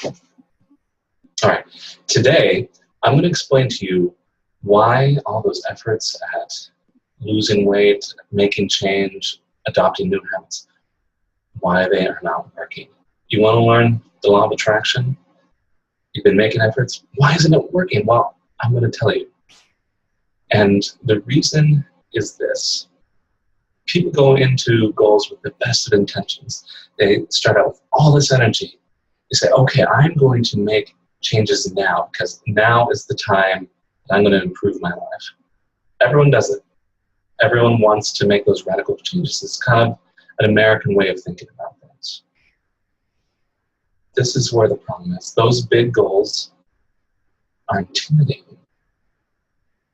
All right, today I'm going to explain to you why all those efforts at losing weight, making change, adopting new habits, why they are not working. You want to learn the law of attraction? You've been making efforts. Why isn't it working? Well, I'm going to tell you. And the reason is this. People go into goals with the best of intentions. They start out with all this energy. They say, okay, I'm going to make changes now because now is the time that I'm going to improve my life. Everyone does it. Everyone wants to make those radical changes. It's kind of an American way of thinking about things. This is where the problem is. Those big goals are intimidating.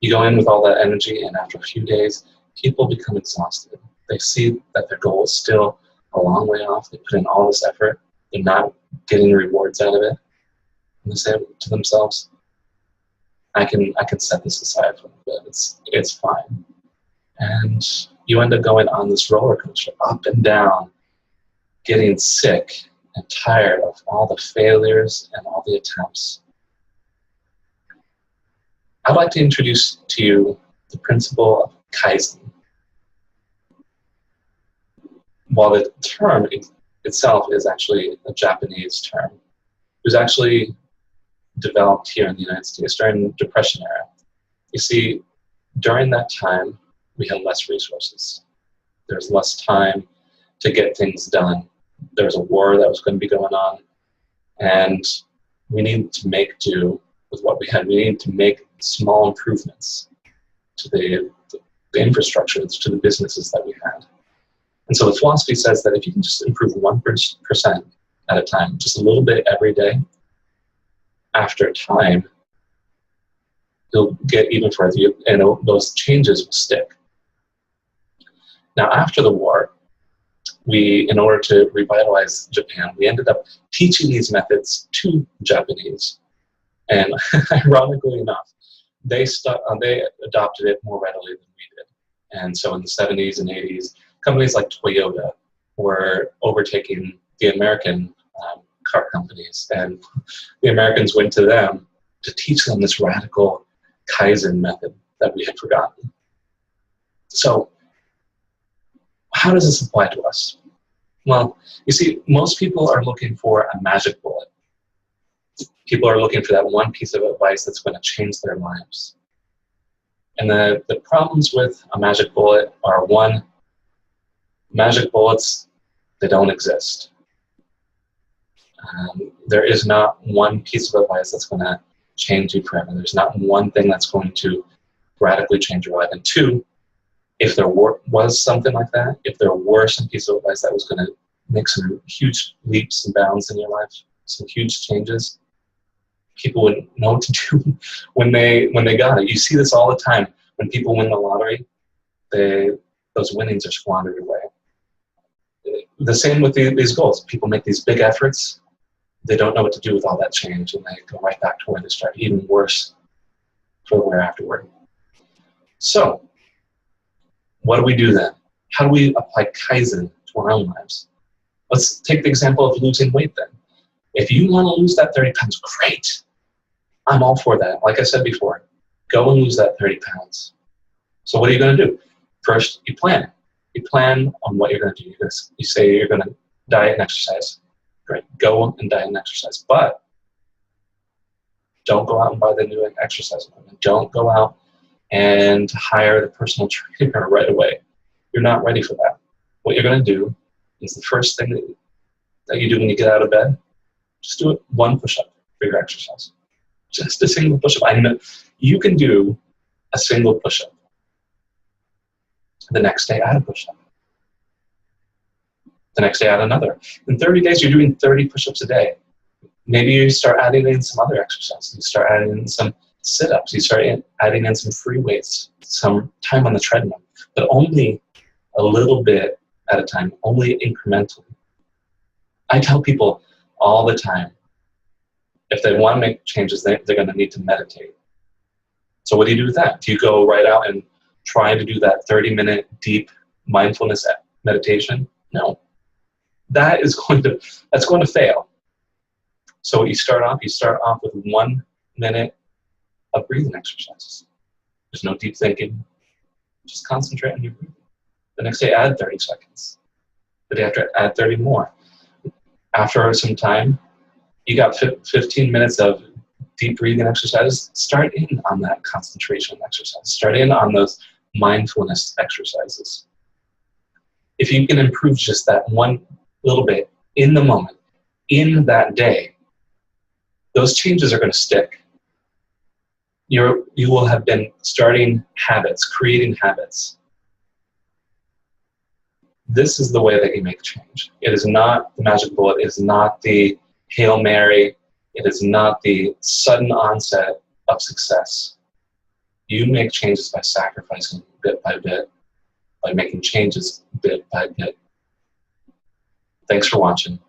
You go in with all that energy, and after a few days, people become exhausted. They see that their goal is still a long way off. They put in all this effort. They're not getting rewards out of it. And they say to themselves, I can set this aside for a bit. It's fine. And you end up going on this roller coaster, up and down, getting sick and tired of all the failures and all the attempts. I'd like to introduce to you the principle of Kaizen. While the term itself is actually a Japanese term, it was actually developed here in the United States during the Depression era. You see, during that time, we had less resources. There was less time to get things done. There was a war that was going to be going on, and we needed to make do with what we had. We needed to make small improvements to the infrastructure, to the businesses that we had. And so the philosophy says that if you can just improve 1% at a time, just a little bit every day, after time, you'll get even further, and those changes will stick. Now, after the war, in order to revitalize Japan, we ended up teaching these methods to Japanese. And ironically enough, they adopted it more readily than we did. And so in the 70s and 80s, companies like Toyota were overtaking the American car companies. And the Americans went to them to teach them this radical Kaizen method that we had forgotten. So how does this apply to us? Well, you see, most people are looking for a magic bullet. People are looking for that one piece of advice that's going to change their lives. And the problems with a magic bullet are, one, magic bullets, they don't exist. There is not one piece of advice that's going to change you forever. There's not one thing that's going to radically change your life. And two, if there was something like that, if there were some piece of advice that was going to make some huge leaps and bounds in your life, some huge changes, people wouldn't know what to do when they got it. You see this all the time. When people win the lottery, those winnings are squandered away. The same with these goals. People make these big efforts. They don't know what to do with all that change, and they go right back to where they started, even worse for the wear afterward. So, what do we do then? How do we apply Kaizen to our own lives? Let's take the example of losing weight then. If you want to lose that 30 pounds, great. I'm all for that. Like I said before, go and lose that 30 pounds. So what are you going to do? First, you plan. You plan on what you're going to do. You say you're going to diet and exercise. Great. Go and diet and exercise. But don't go out and buy the new exercise equipment. Don't go out and hire the personal trainer right away. You're not ready for that. What you're going to do is the first thing that you do when you get out of bed, just do it one push-up for your exercise. Just a single push-up. I know you can do a single push-up. The next day, add a push-up. The next day, add another. In 30 days, you're doing 30 push-ups a day. Maybe you start adding in some other exercises. You start adding in some sit-ups. You start adding in some free weights, some time on the treadmill, but only a little bit at a time, only incrementally. I tell people all the time, if they want to make changes, they're going to need to meditate. So what do you do with that? Do you go right out and try to do that 30-minute deep mindfulness meditation? No. That's going to fail. So what you start off with 1 minute of breathing exercises. There's no deep thinking. Just concentrate on your breathing. The next day, add 30 seconds. The day after, add 30 more. After some time, you got 15 minutes of deep breathing exercises. Start in on that concentration exercise. Start in on those mindfulness exercises. If you can improve just that one little bit in the moment, in that day, those changes are going to stick. You will have been starting habits, creating habits. This is the way that you make change. It is not the magic bullet. It is not the Hail Mary. It is not the sudden onset of success. You make changes by sacrificing bit by bit, by making changes bit by bit. Thanks for watching.